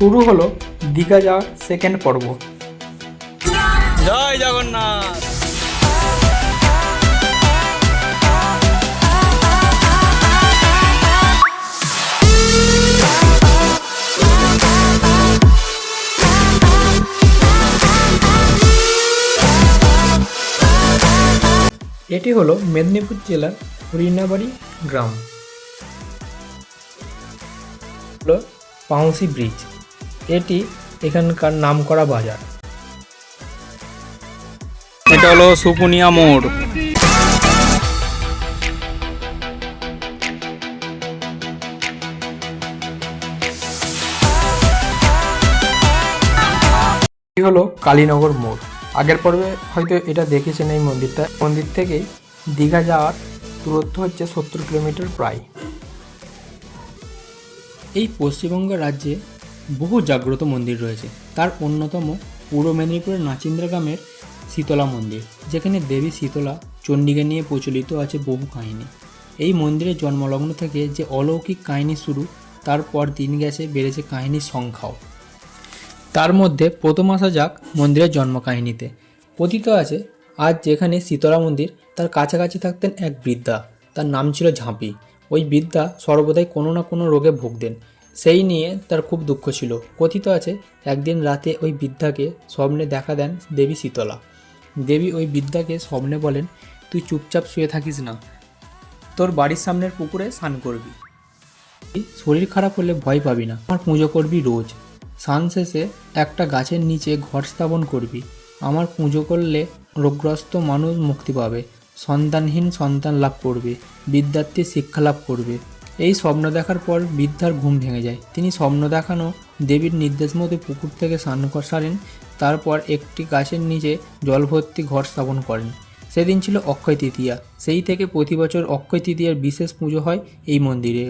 শুরু হলো দীঘা যাওয়ার সেকেন্ড পর্ব। জয় জগন্নাথ। এটি হলো মেদিনীপুর জেলার হরিণাবাড়ি গ্রাম। হলো পাউসি ব্রিজ, এটি এখানকার নামকরা বাজার। এটা হলো সুপুনিয়া মোড়। এটি হলো কালীনগর মোড়। আগের পর্বে হয়তো এটা দেখেছেন এই মন্দিরটা। মন্দির থেকেই দীঘা যাওয়ার দূরত্ব হচ্ছে 70 কিলোমিটার প্রায়। এই পশ্চিমবঙ্গ রাজ্যে বহু জাগ্রত মন্দির রয়েছে। তার অন্যতম পূর্ব মেদিনীপুরের নাচিন্দ্রা গ্রামের শীতলা মন্দির, যেখানে দেবী শীতলা চণ্ডীকে নিয়ে প্রচলিত আছে বহু কাহিনী। এই মন্দিরের জন্মলগ্ন থেকে যে অলৌকিক কাহিনী শুরু, তারপর দিন গেছে বেড়েছে কাহিনীর সংখ্যাও। তার মধ্যে প্রথম আসা যাক মন্দিরের জন্ম কাহিনীতে। কথিত আছে আজ যেখানে শীতলা মন্দির, তার কাছাকাছি থাকতেন এক বৃদ্ধা। তার নাম ছিল ঝাঁপি। ওই বৃদ্ধা সর্বদাই কোনো না কোনো রোগে ভুগতেন। সেই নিয়ে তার খুব দুঃখ ছিল। কথিত আছে একদিন রাতে ওই বৃদ্ধাকে স্বপ্নে দেখা দেন দেবী শীতলা। দেবী ওই বৃদ্ধাকে স্বপ্নে বলেন, তুই চুপচাপ শুয়ে থাকিস না, তোর বাড়ির সামনের পুকুরে স্নান করবি। শরীর খারাপ হলে ভয় পাবি না, আমার পুজো করবি রোজ। স্নান শেষে একটা গাছের নিচে ঘর স্থাপন করবি। আমার পুজো করলে রোগগ্রস্ত মানুষ মুক্তি পাবে, সন্তানহীন সন্তান লাভ করবে, বিদ্যার্থী শিক্ষা লাভ করবে। এই স্বপ্ন দেখার পর বৃদ্ধার ঘুম ভেঙে যায়। তিনি স্বপ্ন দেখানো দেবীর নির্দেশ মতো পুকুর থেকে স্নান সারেন। তারপর একটি গাছের নিচে জল ভর্তি ঘর স্থাপন করেন। সেদিন ছিল অক্ষয় তৃতীয়া। সেই থেকে প্রতি বছর অক্ষয় তৃতীয়ার বিশেষ পুজো হয় এই মন্দিরে।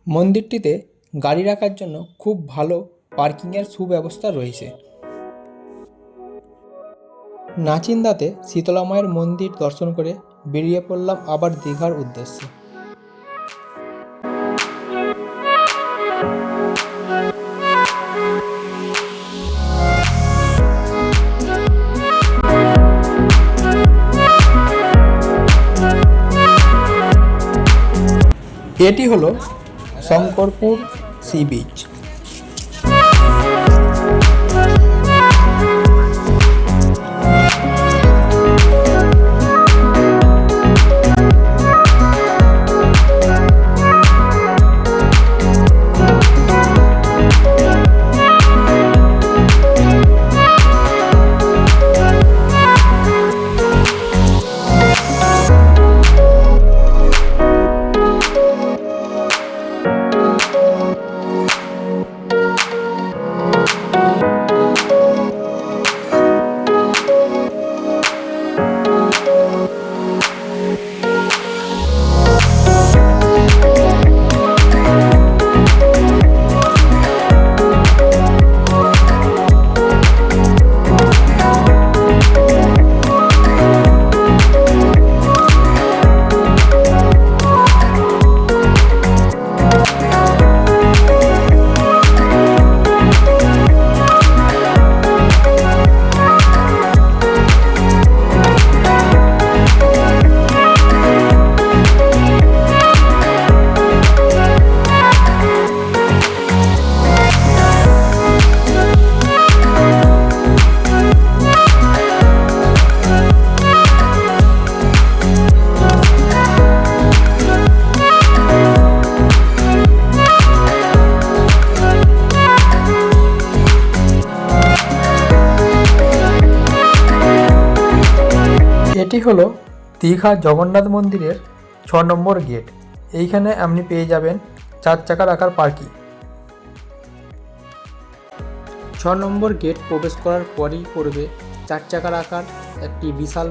মন্দিরটিতে গাড়ি রাখার জন্য খুব ভালো পার্কিংয়ের সুব্যবস্থা রয়েছে। নাচিন্দাতে শীতলা মায়ের মন্দির দর্শন করে বেরিয়ে পড়লাম আবার দীঘার উদ্দেশ্যে। এটি হলো শঙ্করপুর সি বিচ। এটি হলো দীঘা জগন্নাথ মন্দিরের 6 নম্বর গেট। এইখানে আপনি পেয়ে যাবেন 4 চাকা রাখার পার্কিং। 6 নম্বর গেট প্রবেশ করার পরেই পড়বে 4 চাকা রাখার একটি বিশাল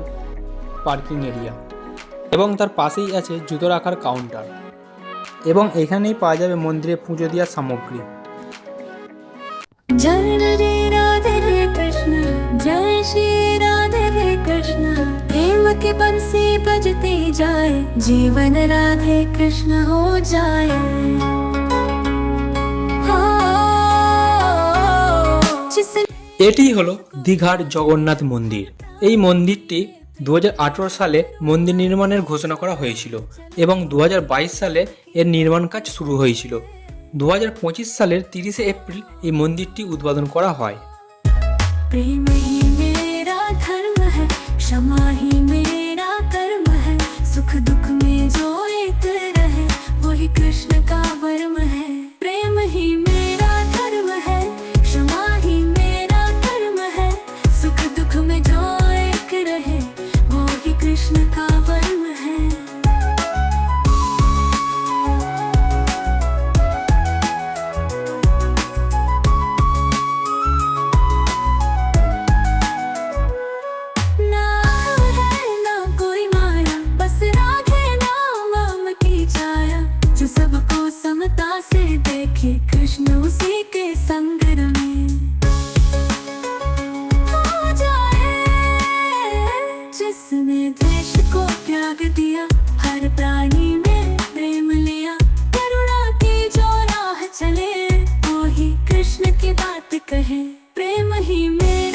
পার্কিং এরিয়া, এবং তার পাশেই আছে জুতো রাখার কাউন্টার, এবং এখানেই পাওয়া যাবে মন্দিরে পুজো দেওয়ার সামগ্রী। जय राधे कृष्ण, जय श्री राधे कृष्ण, प्रेम की बंसी बजती जाए, जीवन राधे कृष्ण हो जाए। এটি হলো দীঘার জগন্নাথ মন্দির। এই মন্দিরটি 2018 সালে মন্দির নির্মাণের ঘোষণা করা হয়েছিল এবং 2022 সালে এর নির্মাণ কাজ শুরু হয়েছিল। 2025 সালের 30 এপ্রিল এই মন্দিরটি উদ্বোধন করা হয়। प्रेम ही मेरा धर्म है, क्षमा ही मेरा कर्म है, सुख दुख में जो एक रहे वही कृष्ण का वर्म है। प्रेम ही मेरा धर्म है, क्षमा ही मेरा कर्म है, सुख दुख में जो एक रहे वो ही कृष्ण का वर्म है। ना है ना कोई माया, बस राधे नाम की छाया, जो सबको समता से देखे कृष्ण उसी के संग रमे। हो जाए जिसने द्वेष को त्याग दिया, हर प्राणी में प्रेम लिया, करुणा की जो राह चले वो ही कृष्ण की बात कहे। प्रेम ही मेरा